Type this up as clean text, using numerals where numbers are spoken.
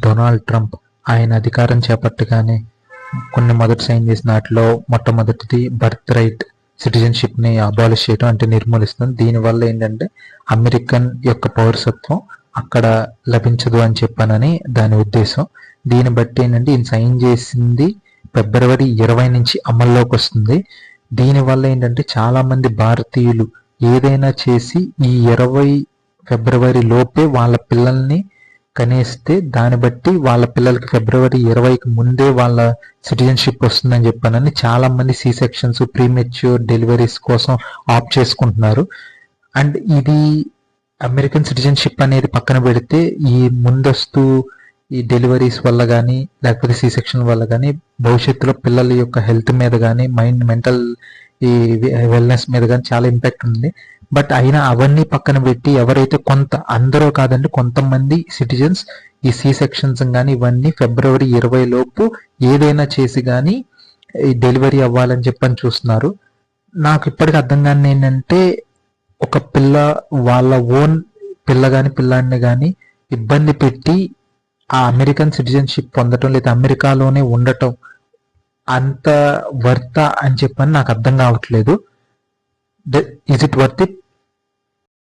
Donald Trump ఆయన అధికారం చేపట్టగానే కొన్ని మొదటి సైన్ చేసిన వాటిలో మొట్టమొదటిది బర్త్ రైట్ సిటిజన్షిప్ ని అబాలిష్ చేయడం, అంటే నిర్మూలిస్తుంది. దీనివల్ల ఏంటంటే అమెరికన్ యొక్క పౌరసత్వం అక్కడ లభించదు అని చెప్పానని దాని ఉద్దేశం. దీన్ని బట్టి ఏంటంటే ఈయన సైన్ చేసింది ఫిబ్రవరి 20 నుంచి అమల్లోకి వస్తుంది. దీనివల్ల ఏంటంటే చాలా మంది భారతీయులు ఏదైనా చేసి ఈ 20 ఫిబ్రవరి లోపే వాళ్ళ పిల్లల్ని కనేస్తే దాన్ని బట్టి వాళ్ళ పిల్లలకి ఫిబ్రవరి 20కి ముందే వాళ్ళ సిటిజన్షిప్ వస్తుందని చెప్పానని చాలా మంది సి సెక్షన్స్, ప్రీమెచ్యూర్ డెలివరీస్ కోసం ఆప్ట్ చేసుకుంటున్నారు. అండ్ ఇది అమెరికన్ సిటిజన్షిప్ అనేది పక్కన పెడితే ఈ ముందస్తు ఈ డెలివరీస్ వల్ల కానీ లేకపోతే సి సెక్షన్ వల్ల కానీ భవిష్యత్తులో పిల్లల యొక్క హెల్త్ మీద కానీ మెంటల్ ఈ వెల్నెస్ మీద కానీ చాలా ఇంపాక్ట్ ఉంది. బట్ అయినా అవన్నీ పక్కన పెట్టి ఎవరైతే అందరూ కాదండి, కొంతమంది సిటిజన్స్ ఈ సి సెక్షన్స్ కానీ ఇవన్నీ ఫిబ్రవరి 20 లోపు ఏదైనా చేసి కానీ ఈ డెలివరీ అవ్వాలని చెప్పని చూస్తున్నారు. నాకు ఇప్పటికి అర్థం కాని ఏంటంటే ఒక పిల్ల వాళ్ళ ఓన్ పిల్ల కానీ పిల్లాడిని కానీ ఇబ్బంది పెట్టి ఆ అమెరికన్ సిటిజన్షిప్ పొందటం లేదా అమెరికాలోనే ఉండటం అంత వర్త్ అని చెప్పని నాకు అర్థం కావట్లేదు. Is it worth it?